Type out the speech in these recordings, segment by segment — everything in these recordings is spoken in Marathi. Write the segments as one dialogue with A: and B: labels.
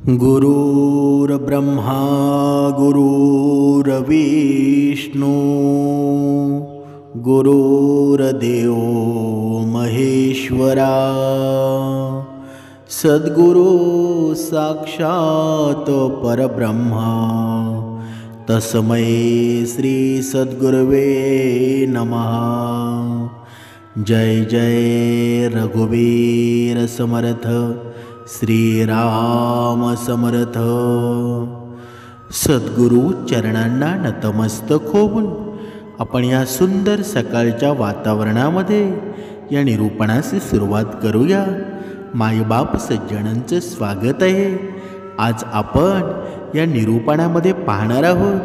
A: गुरुर्ब्रह्मा गुरुर्विष्णू गुरुर्देव महेश्वरा सद्गुरु साक्षात परब्रह्मा तस्मै श्री सद्गुरवे नमः। जय जय रघुवीर समर्थ श्रीराम समर्थ। सद्गुरु चरणांना नतमस्तक होऊन आपण या सुंदर सकाळच्या वातावरणामध्ये या निरूपणाची सुरुवात करूया। मायबाप सज्जनांचे स्वागत आहे। आज आपण या निरूपणामध्ये पाहणार आहोत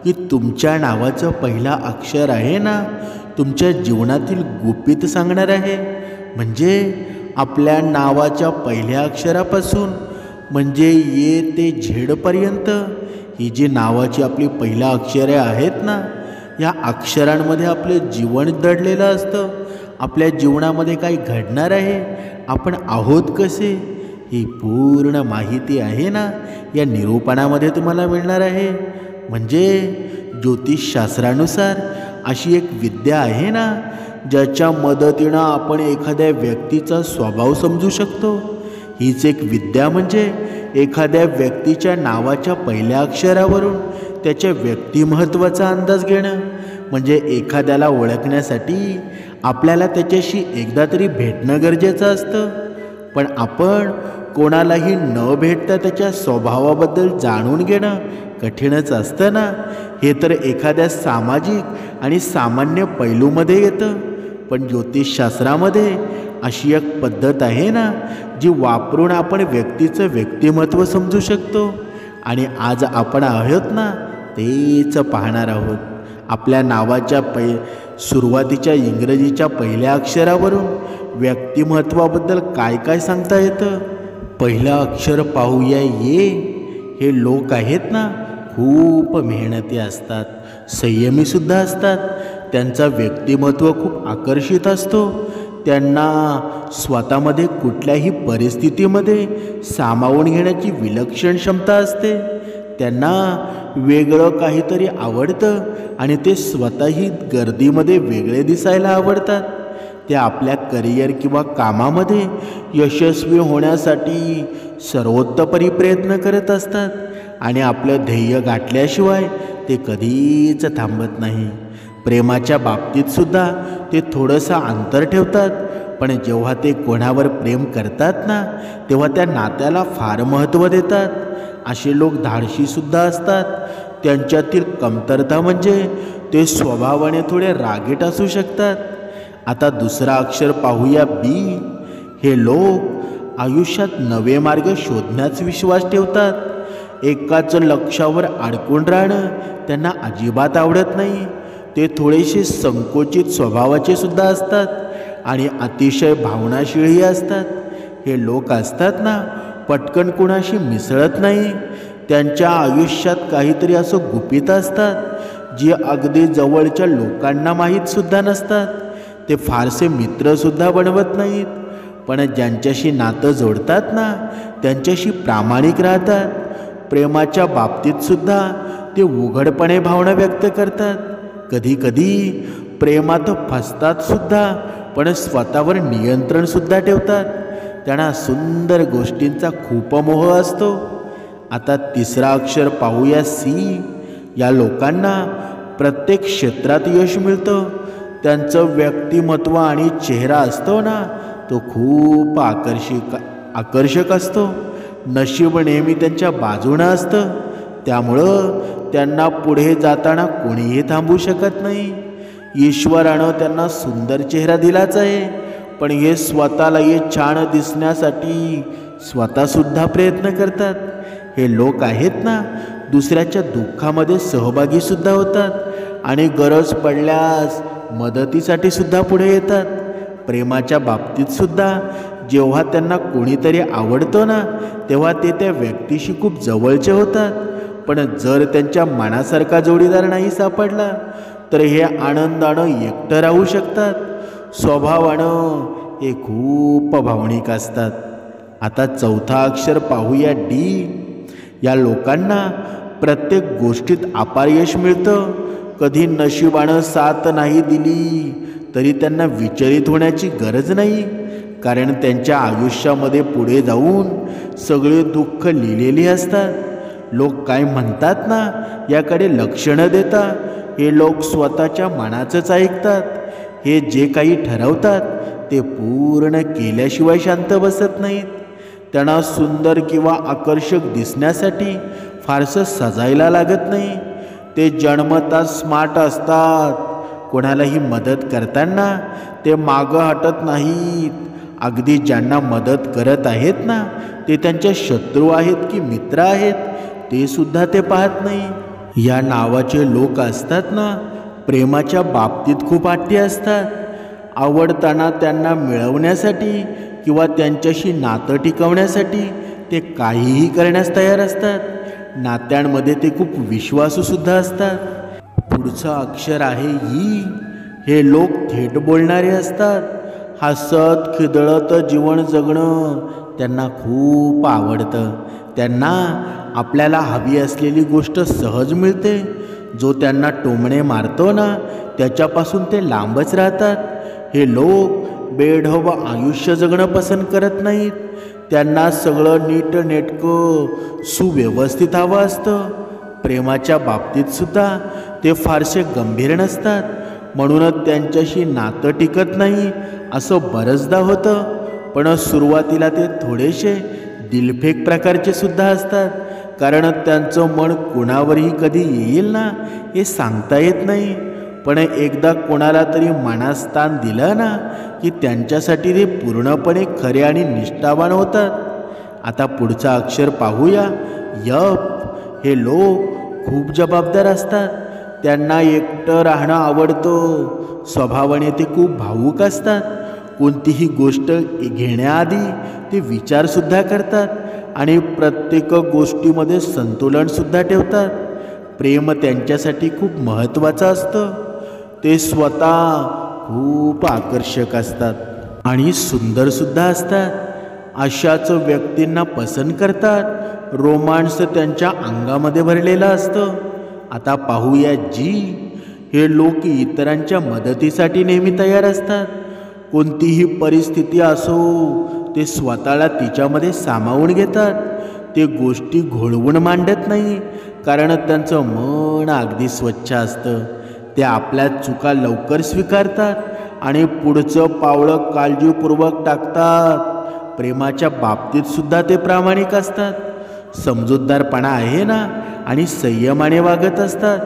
A: की तुमच्या नावाचं पहिला अक्षर आहे ना, तुमच्या जीवनातील गुपित सांगणार आहे। म्हणजे आपल्या नावाच्या पहिल्या अक्षरापासून म्हणजे ये ते झेडपर्यंत ही जी नावाची आपली पहिला अक्षरे आहेत ना, या अक्षरांमध्ये आपले जीवन दडलेलं असतं। आपल्या जीवनामध्ये काही घडणार आहे, आपण आहोत कसे, ही पूर्ण माहिती आहे ना या निरूपणामध्ये तुम्हाला मिळणार आहे। म्हणजे ज्योतिषशास्त्रानुसार अशी एक विद्या आहे ना, ज्याच्या मदतीनं आपण एखाद्या व्यक्तीचा स्वभाव समजू शकतो। हीच एक विद्या म्हणजे एखाद्या व्यक्तीच्या नावाच्या पहिल्या अक्षरावरून त्याच्या व्यक्तिमत्त्वाचा अंदाज घेणं। म्हणजे एखाद्याला ओळखण्यासाठी आपल्याला त्याच्याशी एकदा तरी भेटणं गरजेचं असतं, पण आपण कोणालाही न भेटता त्याच्या स्वभावाबद्दल जाणून घेणं कठीणच असतं ना। हे तर एखाद्या सामाजिक आणि सामान्य पैलूमध्ये येतं, पण ज्योतिषशास्त्रामध्ये अशी एक पद्धत आहे ना, जी वापरून आपण व्यक्तीचं व्यक्तिमत्व समजू शकतो। आणि आज आपण आहोत ना तेच पाहणार आहोत। आपल्या नावाच्या सुरुवातीच्या इंग्रजीच्या पहिल्या अक्षरावरून व्यक्तिमत्वाबद्दल काय काय सांगता येतं। पहिलं अक्षर पाहूया ये। हे लोक आहेत ना, खूप मेहनती असतात, संयमीसुद्धा असतात। त्यांचा व्यक्तिमत्व खूप आकर्षित असतो। त्यांना स्वतःमध्ये कुठल्याही परिस्थितीमध्ये सामावून घेण्याची विलक्षण क्षमता असते। त्यांना वेगळं काहीतरी आवडतं आणि ते स्वतःही गर्दीमध्ये वेगळे दिसायला आवडतात। ते आपल्या करिअर किंवा कामामध्ये यशस्वी होण्यासाठी सर्वोत्तपरी प्रयत्न करत असतात आणि आपलं ध्येय गाठल्याशिवाय ते कधीच थांबत नाही। प्रेमाच्या बाबतीतसुद्धा ते थोडंसं अंतर ठेवतात, पण जेव्हा ते कोणावर प्रेम करतात ना, तेव्हा त्या नात्याला फार महत्त्व देतात। असे लोक धाडशीसुद्धा असतात। त्यांच्यातील कमतरता म्हणजे ते स्वभावाने थोडे रागीट असू शकतात। आता दुसरा अक्षर पाहूया बी। हे लोक आयुष्यात नवे मार्ग शोधण्यास विश्वास ठेवतात। एकाच लक्ष्यावर अडकून राहणं त्यांना अजिबात आवडत नाही। ते थोडेसे संकोचित स्वभावाचे सुद्धा असतात आणि अतिशय भावनाशीलही असतात। हे लोक असतात ना, पटकन कुणाशी मिसळत नाही। त्यांच्या आयुष्यात काहीतरी असं गुपित असतात जे अगदी जवळच्या लोकांना माहीतसुद्धा नसतात। ते फारसे मित्रसुद्धा बनवत नाहीत, पण ज्यांच्याशी नातं जोडतात ना त्यांच्याशी प्रामाणिक राहतात। प्रेमाच्या बाबतीतसुद्धा ते उघडपणे भावना व्यक्त करतात। कधीकधी प्रेमात फसतात सुद्धा, पण स्वतःवर नियंत्रणसुद्धा ठेवतात। त्यांना सुंदर गोष्टींचा खूप मोह असतो। आता तिसरा अक्षर पाहूया सी। या लोकांना प्रत्येक क्षेत्रात यश मिळतं। त्यांचं व्यक्तिमत्व आणि चेहरा असतो ना, तो खूप आकर्षक असतो। नशीब नेहमी त्यांच्या बाजूनं असतं, त्यामुळं त्यांना पुढे जाताना कोणीही थांबवू शकत नाही। ईश्वरानं त्यांना सुंदर चेहरा दिलाच आहे, पण हे स्वतःलाही छान दिसण्यासाठी स्वतःसुद्धा प्रयत्न करतात। हे लोक आहेत ना, दुसऱ्याच्या दुःखामध्ये सहभागीसुद्धा होतात आणि गरज पडल्यास मदतीसाठी सुद्धा पुढे येतात। प्रेमाच्या बाबतीतसुद्धा जेव्हा त्यांना कोणीतरी आवडतं ना, तेव्हा ते त्या व्यक्तीशी खूप जवळचे होतात। पण जर त्यांच्या मनासारखा जोडीदार नाही सापडला तर हे आनंदानं एकटं राहू शकतात। स्वभावानं हे खूप भावनिक असतात। आता चौथा अक्षर पाहूया डी. या लोकांना प्रत्येक गोष्टीत अपयश मिळतं. कधी नशिबानं साथ नाही दिली तरी त्यांना विचलित होण्याची गरज नाही, कारण त्यांच्या आयुष्यामध्ये पुढे जाऊन सगळे दुःख लिहिलेली असतात. लोक काय म्हणतात ना याकडे लक्ष न देता हे लोक स्वतःच्या मनाचंच ऐकतात. हे जे काही ठरवतात ते पूर्ण केल्याशिवाय शांत बसत नाहीत. त्यांना सुंदर किंवा आकर्षक दिसण्यासाठी फारसं सजायला लागत नाही. ते जन्मतःच स्मार्ट असतात. कोणालाही मदत करताना ते मागं हटत नाहीत. अगदी ज्यांना मदत करत आहेत ना ते त्यांचे शत्रू आहेत की मित्र आहेत ते सुद्धा ते पाहत नाही. या नावाचे लोक असतात ना प्रेमाच्या बाबतीत खूप आठी असतात. आवडताना त्यांना मिळवण्यासाठी किंवा त्यांच्याशी नातं टिकवण्यासाठी ते काहीही करण्यास तयार असतात. नात्यांमध्ये ते खूप विश्वासू सुद्धा असतात. पुढचं अक्षर आहे ई. हे लोक थेट बोलणारे असतात. हसत खिदळत जीवन जगणं त्यांना खूप आवडतं. त्यांना आपल्याला हवी असलेली गोष्ट सहज मिळते. जो त्यांना टोमणे मारतो ना त्याच्यापासून ते लांबच राहतात. हे लोक बेढब आयुष्य जगणं पसंत करत नाहीत. त्यांना सगळं नीटनेटकं सुव्यवस्थित हवं असतं. प्रेमाच्या बाबतीत सुद्धा ते फारसे गंभीर नसतात. म्हणूनच त्यांच्याशी नातं टिकत नाही असं बरंचदा होतं. पण सुरुवातीला ते थोडेसे दिलफेक प्रकारचे सुद्धा असतात, कारण त्यांचं मन कोणावरही कधी येईल ना हे सांगता येत नाही. पण एकदा कोणाला तरी मनात स्थान दिलं ना की त्यांच्यासाठी ते पूर्णपणे खरे आणि निष्ठावान होतात. आता पुढचं अक्षर पाहूया यप. हे लोक खूप जबाबदार असतात. त्यांना एकटं राहणं आवडतं. स्वभावाने ते खूप भावूक असतात. कोणतीही गोष्ट घेण्याआधी ते विचारसुद्धा करतात आणि प्रत्येक गोष्टीमध्ये संतुलनसुद्धा ठेवतात. प्रेम त्यांच्यासाठी खूप महत्त्वाचं असतं. ते स्वतः खूप आकर्षक असतात आणि सुंदरसुद्धा असतात. अशाच व्यक्तींना पसंत करतात. रोमांस त्यांच्या अंगामध्ये भरलेलं असतं. आता पाहूया जी. हे लोक इतरांच्या मदतीसाठी नेहमी तयार असतात. कोणतीही परिस्थिती असो ते स्वतःला तिच्यामध्ये सामावून घेतात. ते गोष्टी घोळवून मांडत नाही, कारण त्यांचं मन अगदी स्वच्छ असतं. ते आपल्या चुका लवकर स्वीकारतात आणि पुढचं पावलं काळजीपूर्वक टाकतात. प्रेमाच्या बाबतीत सुद्धा ते प्रामाणिक असतात. समजूतदारपणा आहे ना आणि संयमाने वागत असतात.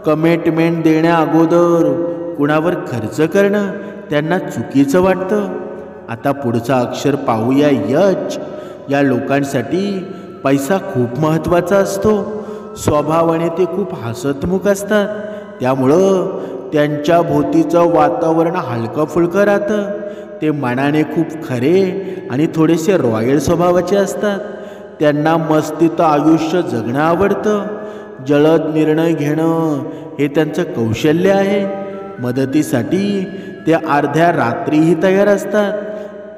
A: कमिटमेंट देण्या अगोदर कुणावर खर्च करणं त्यांना चुकीचं वाटतं. आता पुढचं अक्षर पाहूया यच. या लोकांसाठी पैसा खूप महत्त्वाचा असतो. स्वभावाने ते खूप हसतमुख असतात. त्यामुळं त्यांच्या भोवतीचं वातावरण हलकं फुलकं राहतं. ते मनाने खूप खरे आणि थोडेसे रॉयल स्वभावाचे असतात. त्यांना मस्तीत आयुष्य जगणं आवडतं. जलद निर्णय घेणं हे त्यांचं कौशल्य आहे. मदतीसाठी ते अर्ध्या रात्रीही तयार असतात.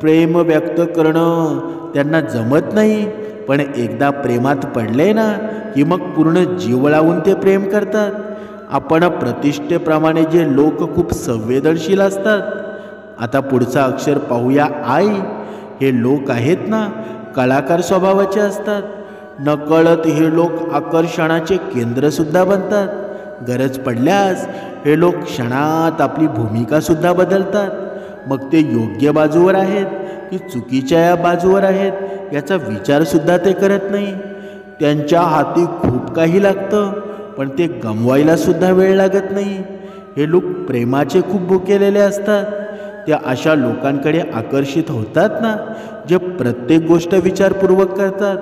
A: प्रेम व्यक्त करणं त्यांना जमत नाही, पण एकदा प्रेमात पडले ना की मग पूर्ण जीव लावून ते प्रेम करतात. आपण प्रतिष्ठेप्रमाणे जे लोक खूप संवेदनशील असतात. आता पुढचं अक्षर पाहूया आय. हे लोक आहेत ना कलाकार स्वभावाचे असतात. नकळत हे लोक आकर्षणाचे केंद्रसुद्धा बनतात. गरज पडल्यास हे लोक क्षणात आपली भूमिकासुद्धा बदलतात. मग ते योग्य बाजूवर आहेत की चुकीच्या या बाजूवर आहेत याचा विचारसुद्धा ते करत नाही. त्यांच्या हाती खूप काही लागतं, पण ते गमवायलासुद्धा वेळ लागत नाही. हे लोक प्रेमाचे खूप भुकेलेले असतात. त्या अशा लोकांकडे आकर्षित होतात ना जे प्रत्येक गोष्ट विचारपूर्वक करतात.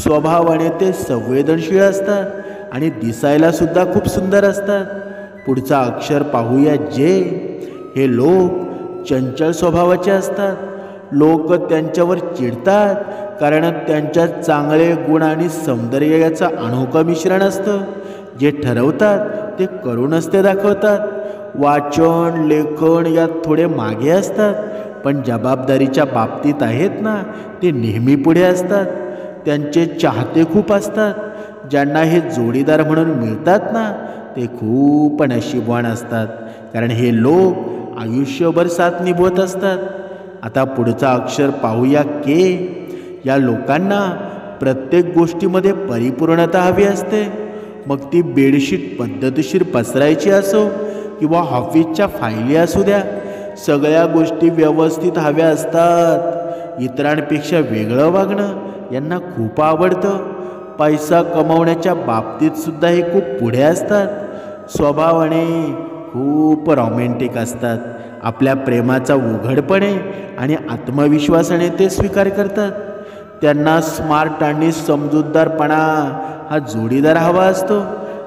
A: स्वभावाने ते संवेदनशील असतात आणि दिसायलासुद्धा खूप सुंदर असतात. पुढचा अक्षर पाहूया जे. हे लोक चंचल स्वभावाचे असतात. लोक त्यांच्यावर चिडतात कारण त्यांच्यात चांगले गुण आणि सौंदर्य याचं अनोखं मिश्रण असतं. जे ठरवतात ते करूनच ते दाखवतात. वाचन लेखन यात थोडे मागे असतात. पण जबाबदारीच्या बाबतीत आहेत ना, ते नेहमी पुढे असतात. त्यांचे चाहते खूप असतात. ज्यांना हे जोडीदार म्हणून मिळतात ना, ते खूप नशीबवान असतात, कारण हे लोक आयुष्यभर साथ निभवत असतात. आता पुढचा अक्षर पाहूया के. या लोकांना प्रत्येक गोष्टीमध्ये परिपूर्णता हवी असते. मग ती बेडशीट पद्धतशीर पसरायची असो किंवा ऑफिसच्या फायली असू द्या, सगळ्या गोष्टी व्यवस्थित हव्या असतात. इतरांपेक्षा वेगळं वागणं यांना खूप आवडतं. पैसा कमावण्याच्या बाबतीत सुद्धा हे खूप पुढे असतात. स्वभावाने खूप रोमॅन्टिक असतात. आपल्या प्रेमाचा उघडपणे आणि आत्मविश्वासाने ते स्वीकार करतात. त्यांना स्मार्ट आणि समजूतदारपणा हा जोडीदार हवा असतो,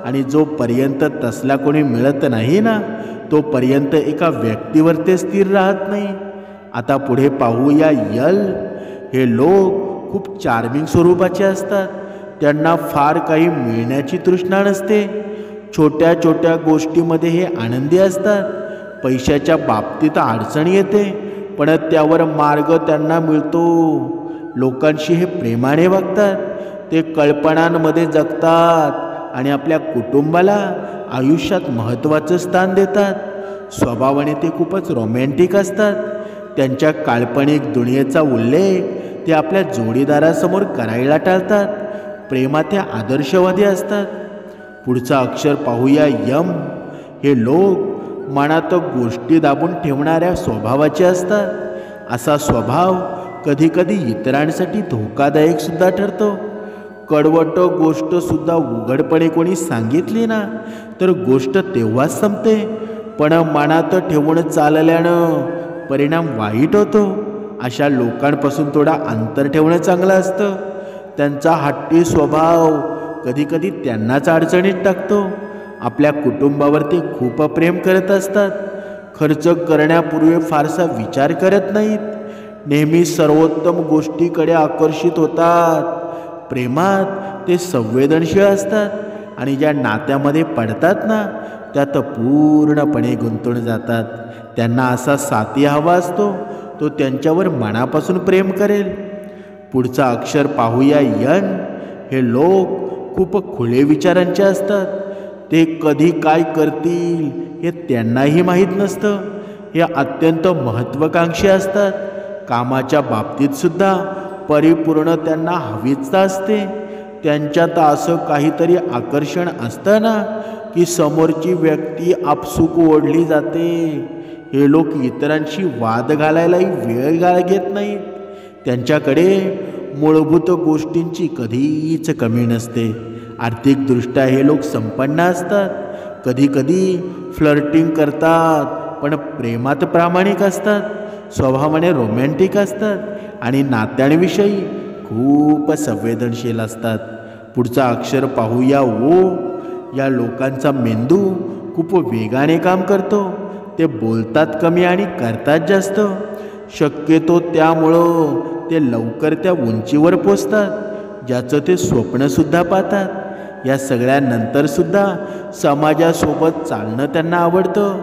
A: आणि जोपर्यंत तसला कोणी मिळत नाही ना, तोपर्यंत एका व्यक्तीवर ते स्थिर राहत नाही. आता पुढे पाहूया यल. हे लोक खूप चार्मिंग स्वरूपाचे असतात. त्यांना फार काही मिळण्याची तृष्णा नसते. छोट्या छोट्या गोष्टीमध्ये हे आनंदी असतात. पैशाच्या बाबतीत अडचण येते, पण त्यावर मार्ग त्यांना मिळतो. लोकांशी हे प्रेमाने वागतात. ते कल्पनांमध्ये जगतात आणि आपल्या कुटुंबाला आयुष्यात महत्त्वाचं स्थान देतात. स्वभावाने ते खूपच रोमॅन्टिक असतात. त्यांच्या काल्पनिक दुनियेचा उल्लेख ते आपल्या जोडीदारासमोर करायला टाळतात. प्रेमात ते आदर्शवादी असतात. पुढचा अक्षर पाहूया यम. हे लोक मनात गोष्टी दाबून ठेवणाऱ्या स्वभावाचे असतात. असा स्वभाव कधीकधी इतरांसाठी धोकादायक सुद्धा ठरतो. कडवट गोष्ट सुद्धा उघडपणे कोणी सांगितली ना, तर गोष्ट तेव्हाच संपते, पण मनात ठेवून चालल्यानं परिणाम वाईट होतो. अशा लोकांपासून थोडा अंतर ठेवणं चांगलं असतं. त्यांचा हट्टी स्वभाव कधीकधी त्यांनाच अडचणीत टाकतो. आपल्या कुटुंबावर ते खूप प्रेम करत असतात. खर्च करण्यापूर्वी फारसा विचार करत नाहीत. नेहमी सर्वोत्तम गोष्टीकडे आकर्षित होतात. प्रेमात ते संवेदनशील असतात, आणि ज्या नात्यामध्ये पडतात ना, त्यात पूर्णपणे गुंतून जातात. त्यांना असा साथी हवा असतो, तो त्यांच्यावर मनापासून प्रेम करेल. पुढचा अक्षर पाहूया यन. हे लोक खूप खुले विचारांचे असतात. ते कधी काय करतील हे त्यांनाही माहीत नसतं. हे अत्यंत महत्त्वाकांक्षी असतात. कामाच्या बाबतीत सुद्धा परिपूर्ण त्यांना हवीच असते. त्यांच्यात असं काहीतरी आकर्षण असतं ना, की समोरची व्यक्ती आपसूक ओढली जाते. हे लोक इतरांशी वाद घालायलाही वेळ घेत नाहीत. त्यांच्याकडे मूलभूत गोष्टींची कधीच कमी नसते. आर्थिकदृष्ट्या हे लोक संपन्न असतात. कधीकधी फ्लर्टिंग करतात, पण प्रेमात प्रामाणिक असतात. स्वभावाने रोमॅन्टिक असतात आणि नात्यांविषयी खूप संवेदनशील असतात. पुढचा अक्षर पाहूया ओ. या लोकांचा मेंदू खूप वेगाने काम करतो. ते बोलतात कमी आणि करतात जास्त. शक्यतो त्यामुळं ते लवकर त्या उंचीवर पोचतात, ज्याचं ते स्वप्नसुद्धा पाहतात. या सगळ्यानंतरसुद्धा समाजासोबत चालणं त्यांना आवडतं.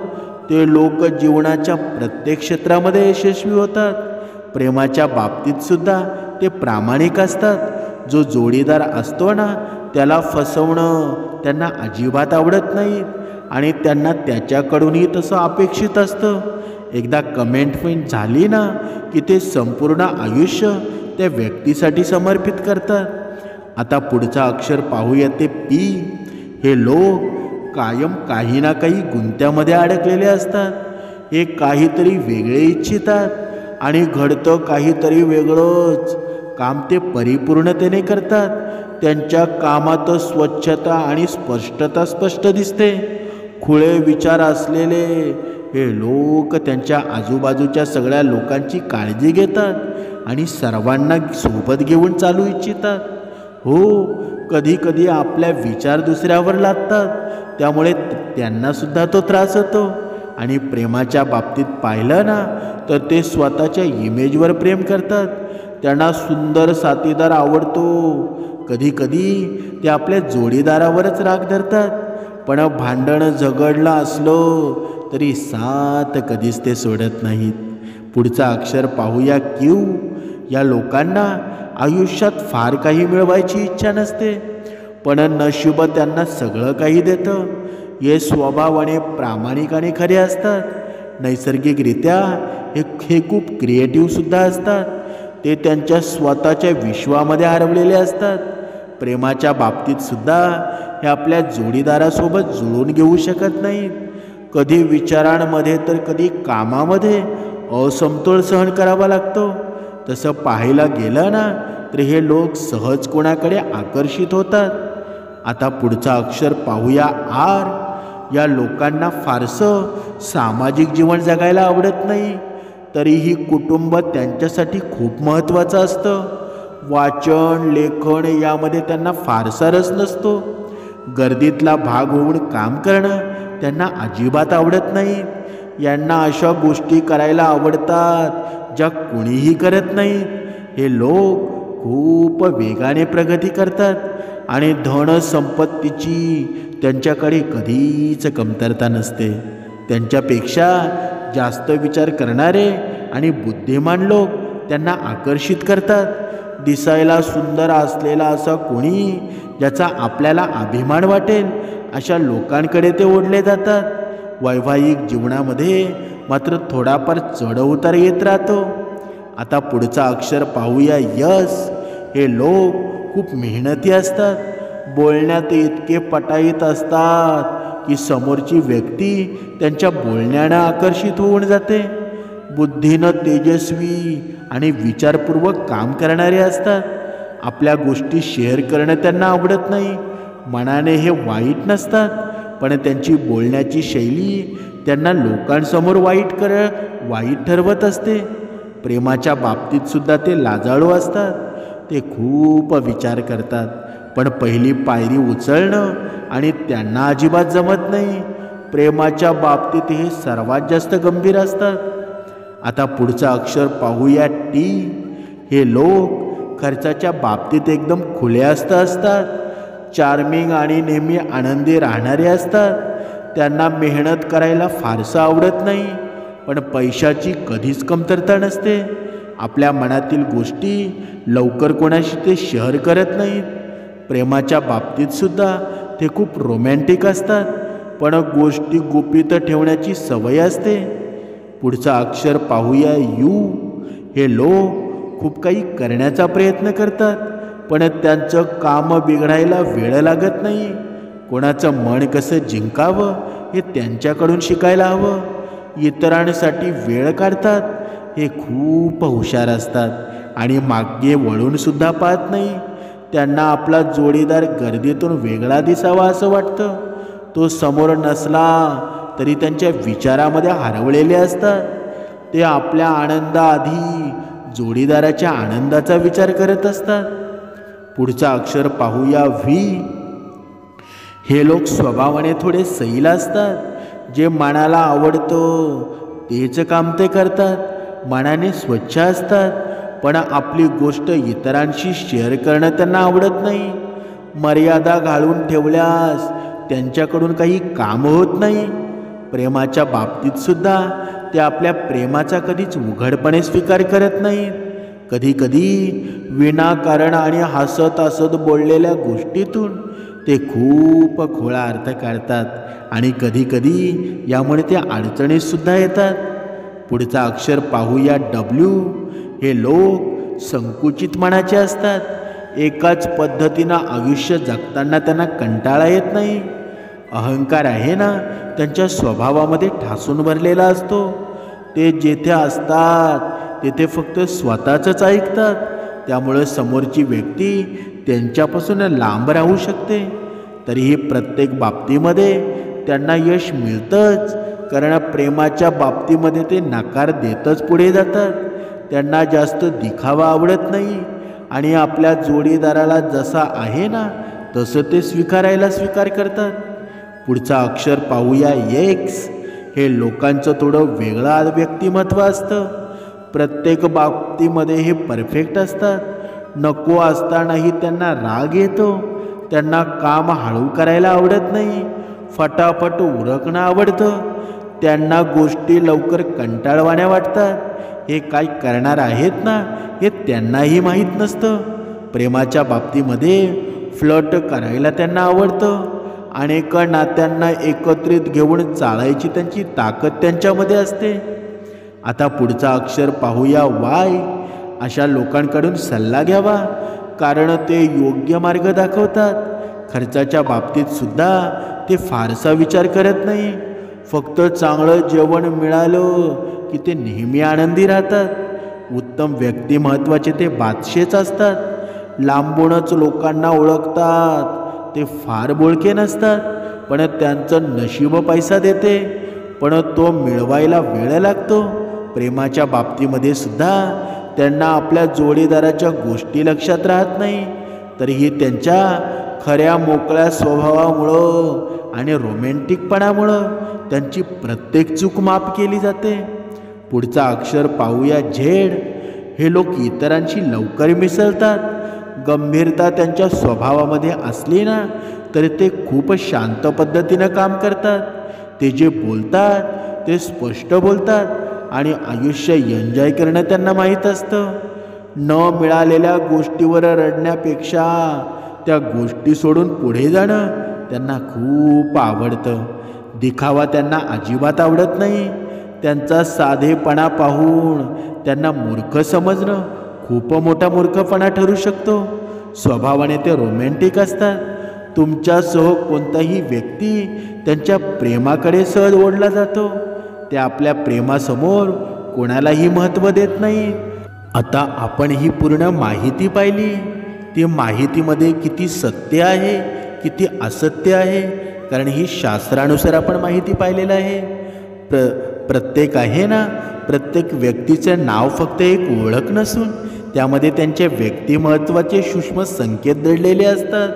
A: ते लोक जीवनाच्या प्रत्येक क्षेत्रामध्ये यशस्वी होतात. प्रेमाच्या बाबतीतसुद्धा ते प्रामाणिक असतात. जो जोडीदार असतो ना, त्याला फसवणं त्यांना अजिबात आवडत नाही, आणि त्यांना त्याच्याकडूनही तसं अपेक्षित असतं. एकदा कमिटमेंट झाली ना, की ते संपूर्ण आयुष्य त्या व्यक्तीसाठी समर्पित करतात. आता पुढचा अक्षर पाहूया ते पी. हे लोक कायम काही ना काही गुंत्यामध्ये अडकलेले असतात. हे काहीतरी वेगळे इच्छितात, आणि घडतं काहीतरी वेगळंच. काम ते परिपूर्णतेने करतात. त्यांच्या कामात स्वच्छता आणि स्पष्टता स्पष्ट दिसते. खुळे विचार असलेले हे लोक त्यांच्या आजूबाजूच्या सगळ्या लोकांची काळजी घेतात आणि सर्वांना सोबत घेऊन चालू इच्छितात. हो, कधी कधी आपल्या विचार दुसऱ्यावर लादतात, त्यामुळे त्यांनासुद्धा तो त्रास होतो. आणि प्रेमाच्या बाबतीत पाहिलं ना, तर ते स्वतःच्या इमेजवर प्रेम करतात. त्यांना सुंदर साथीदार आवडतो. कधी कधी ते आपल्या जोडीदारावरच राग धरतात, पण भांडण झगडलं असलं तरी साथ कधीच ते सोडत नाहीत. पुढचा अक्षर पाहूया क्यू. या लोकांना आयुष्यात फार काही मिळवायची इच्छा नसते, पण नशीब त्यांना सगळं काही देतं. हे स्वभावाने प्रामाणिक आणि खरे असतात. नैसर्गिकरित्या हे खूप क्रिएटिव्हसुद्धा असतात. ते त्यांच्या स्वतःच्या विश्वामध्ये हरवलेले असतात. प्रेमाच्या बाबतीतसुद्धा हे आपल्या जोडीदारासोबत जुळवून घेऊ शकत नाहीत. कधी विचारांमध्ये तर कधी कामामध्ये असमतोल सहन करावा लागतो. तसं पाहायला गेलं ना तर हे लोक सहज कोणाकडे आकर्षित होतात. आता पुढचा अक्षर पाहूया आर. या लोकांना फारसं सामाजिक जीवन जगायला आवडत नाही, तरीही कुटुंब त्यांच्यासाठी खूप महत्त्वाचं असतं. वाचन लेखन यामध्ये त्यांना फारसा रस नसतो. गर्दीतला भाग होऊन काम करणं त्यांना अजिबात आवडत नाही. यांना अशा गोष्टी करायला आवडतात ज्या कोणीही करत नाहीत. हे लोक खूप वेगाने प्रगती करतात आणि धनसंपत्तीची त्यांच्याकडे कधीच कमतरता नसते. त्यांच्यापेक्षा जास्त विचार करणारे आणि बुद्धिमान लोक त्यांना आकर्षित करतात. दिसायला सुंदर असलेला असा कोणी ज्याचा आपल्याला अभिमान वाटेल अशा लोकांकडे ते ओढले जातात. वैवाहिक जीवनामध्ये मात्र थोडाफार चढउतार येत राहतो. आता पुढचा अक्षर पाहूया यस. हे लोक खूप मेहनती असतात. बोलण्यात इतके पटाईत असतात की समोरची व्यक्ती त्यांच्या बोलण्यानं आकर्षित होऊन जाते. बुद्धीनं तेजस्वी आणि विचारपूर्वक काम करणारे असतात. आपल्या गोष्टी शेअर करणं त्यांना आवडत नाही. मनाने हे वाईट नसतात, पण त्यांची बोलण्याची शैली त्यांना लोकांसमोर वाईट ठरवत असते. प्रेमाच्या बाबतीतसुद्धा ते लाजाळू असतात. ते खूप विचार करतात, पण पहिली पायरी उचलणं आणि त्यांना अजिबात जमत नाही. प्रेमाच्या बाबतीत हे सर्वात जास्त गंभीर असतात. आता पुढचं अक्षर पाहूया टी. हे लोक खर्चाच्या बाबतीत एकदम खुलेस्त असतात. चार्मिंग आणि नेहमी आनंदी राहणारे असतात. त्यांना मेहनत करायला फारसं आवडत नाही, पण पैशाची कधीच कमतरता नसते. आपल्या मनातील गोष्टी लवकर कोणाशी ते शेअर करत नाहीत. प्रेमाच्या बाबतीतसुद्धा ते खूप रोमॅन्टिक असतात, पण गोष्टी गुपित ठेवण्याची सवय असते. पुढचं अक्षर पाहूया यू. हे लोक खूप काही करण्याचा प्रयत्न करतात, पण त्यांचं काम बिघडायला वेळ लागत नाही. कोणाचं मन कसं जिंकावं हे त्यांच्याकडून शिकायला हवं. इतरांसाठी वेळ काढतात. हे खूप हुशार असतात आणि मागे वळूनसुद्धा पाहत नाही. त्यांना आपला जोडीदार गर्दीतून वेगळा दिसावा असं वाटतं. तो समोर नसला तरी त्यांच्या विचारामध्ये हरवलेले असतात. ते आपल्या आनंदाआधी जोडीदाराच्या आनंदाचा विचार करत असतात. पुढचं अक्षर पाहूया व्ही. हे लोक स्वभावाने थोडे सैल असतात. जे मनाला आवडतं तेच काम ते करतात. मनाने स्वच्छ असतात, पण आपली गोष्ट इतरांशी शेअर करणं त्यांना आवडत नाही. मर्यादा घालून ठेवल्यास त्यांच्याकडून काही काम होत नाही. प्रेमाच्या बाबतीतसुद्धा ते आपल्या प्रेमाचा कधीच उघडपणे स्वीकार करत नाहीत. कधीकधी विनाकारण आणि हसत हसत बोललेल्या गोष्टीतून ते खूप खोळा अर्थ काढतात आणि कधीकधी यामुळे ते अडचणीतसुद्धा येतात. पुढचा अक्षर पाहूया डब्ल्यू. हे लोक संकुचित मनाचे असतात. एकाच पद्धतीनं आयुष्य जगताना त्यांना कंटाळा येत नाही. अहंकार आहे ना त्यांच्या स्वभावामध्ये ठासून भरलेला असतो. ते जेथे असतात तेथे फक्त स्वतःचंच ऐकतात. त्यामुळं समोरची व्यक्ती त्यांच्यापासून लांब राहू शकते. तरीही प्रत्येक बाबतीमध्ये त्यांना यश मिळतंच, कारण प्रेमाच्या बाबतीमध्ये ते नकार देतच पुढे जातात. त्यांना जास्त दिखावा आवडत नाही आणि आपल्या जोडीदाराला जसा आहे ना तसं ते स्वीकार करतात. पुढचा अक्षर पाहूया एक्स. हे लोकांचं थोडं वेगळं व्यक्तिमत्व असतं. प्रत्येक बाबतीमध्ये हे परफेक्ट असतात. नको असतानाही त्यांना राग येतो. त्यांना काम हळू करायला आवडत नाही. फटाफट उरकणं आवडतं. त्यांना गोष्टी लवकर कंटाळवाण्या वाटतात. हे काय करणार आहेत ना हे त्यांनाही माहीत नसतं. प्रेमाच्या बाबतीमध्ये फ्लर्ट करायला त्यांना आवडतं. अनेक नात्यांना एकत्रित घेऊन चालायची त्यांची ताकद त्यांच्यामध्ये असते. आता पुढचा अक्षर पाहूया वाय. अशा लोकांकडून सल्ला घ्यावा, कारण ते योग्य मार्ग दाखवतात. खर्चाच्या बाबतीत सुद्धा ते फारसा विचार करत नाही. फक्त चांगलं जेवण मिळालं की ते नेहमी आनंदी राहतात. उत्तम व्यक्तिमत्वाचे ते बादशेच असतात. लांबूनच लोकांना ओळखतात. ते फार बोलके नसतात, पण त्यांचं नशीब पैसा देते, पण तो मिळवायला वेळ लागतो. प्रेमाच्या बाबतीमध्ये सुद्धा त्यांना आपल्या जोडीदाराच्या गोष्टी लक्षात राहत नाही. तरीही त्यांच्या खऱ्या मोकळ्या स्वभावामुळं आणि रोमॅन्टिकपणामुळं त्यांची प्रत्येक चूक माफ केली जाते. पुढचा अक्षर पाहूया झेड. हे लोक इतरांशी लवकर मिसळतात. गंभीरता त्यांच्या स्वभावामध्ये असली ना तरी ते खूप शांत पद्धतीनं काम करतात. ते जे बोलतात ते स्पष्ट बोलतात आणि आयुष्य एन्जॉय करणं त्यांना माहीत असतं. न मिळालेल्या गोष्टीवर रडण्यापेक्षा त्या गोष्टी सोडून पुढे जाणं त्यांना खूप आवडतं. दिखावा त्यांना अजिबात आवडत नाही. त्यांचा साधेपणा पाहून त्यांना मूर्ख समजणं खूप मोठा मूर्खपणा ठरू शकतो. स्वभावाने ते रोमॅन्टिक असतात. तुमच्यासह कोणताही व्यक्ती त्यांच्या प्रेमाकडे सहज ओढला जातो. ते आपल्या प्रेमासमोर कोणालाही महत्त्व देत नाही. आता आपण ही पूर्ण माहिती पाहिली. ती माहितीमध्ये किती सत्य आहे किती असत्य आहे, कारण ही शास्त्रानुसार आपण माहिती पाहिलेलं आहे. प्रत्येक आहे ना, प्रत्येक व्यक्तीचं नाव फक्त एक ओळख नसून त्यामध्ये त्यांच्या व्यक्तिमत्वाचे सूक्ष्म संकेत दडलेले असतात.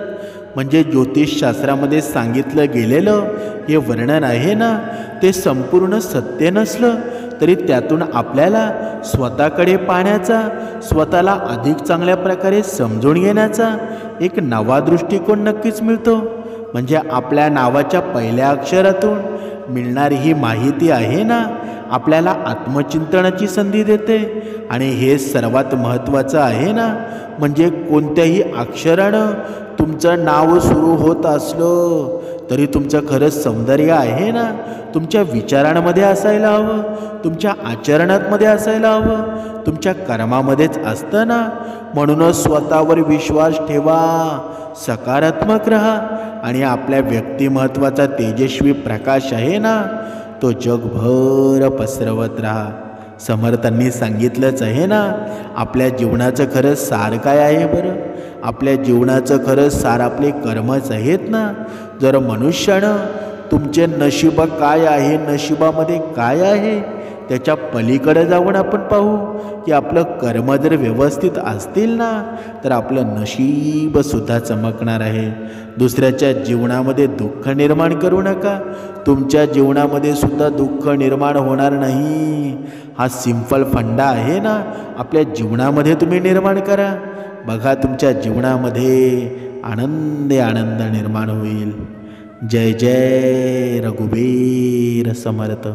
A: म्हणजे ज्योतिषशास्त्रामध्ये सांगितलं गेलेलं हे वर्णन आहे ना, ते संपूर्ण सत्य नसलं तरी त्यातून आपल्याला स्वतःकडे पाहण्याचा, स्वतःला अधिक चांगल्या प्रकारे समजून घेण्याचा एक नवा दृष्टिकोन नक्कीच मिळतो. म्हणजे आपल्या नावाच्या पहिल्या अक्षरातून मिळणारी ही माहिती आहे ना, आपल्याला आत्मचिंतनाची संधी देते. आणि हे सर्वात महत्त्वाचं आहे ना, म्हणजे कोणत्याही अक्षरानं तुमचं नाव सुरू होत असलं तरी तुमचं खरं सौंदर्य आहे ना, तुमच्या विचारांमध्ये असायला हवं, तुमच्या आचरणामध्ये असायला हवं, तुमच्या कर्मामध्येच असतं ना. म्हणूनच स्वतःवर विश्वास ठेवा, सकारात्मक राहा आणि आपल्या व्यक्तिमत्वाचा तेजस्वी प्रकाश आहे ना, तो जगभर पसरवत राहा. समर्थांनी सांगितलंच आहे ना, आपल्या जीवनाचं खरं सार काय आहे बरं? आपल्या जीवनाचं खरं सार आपले कर्मच आहेत ना. जर मनुष्यानं तुमचे नशीब काय आहे, नशिबामध्ये काय आहे, त्याच्या पलीकडे जाऊन आपण पाहू की आपलं कर्म जर व्यवस्थित असतील ना तर आपलं नशीबसुद्धा चमकणार आहे. दुसऱ्याच्या जीवनामध्ये दुःख निर्माण करू नका. तुमच्या जीवनामध्ये सुद्धा दुःख निर्माण होणार नाही. हा सिंपल फंडा आहे ना, आपल्या जीवनामध्ये तुम्ही निर्माण करा. बघा, तुमच्या जीवनामध्ये आनंद निर्माण होईल. जय जय रघुवीर समर्थ.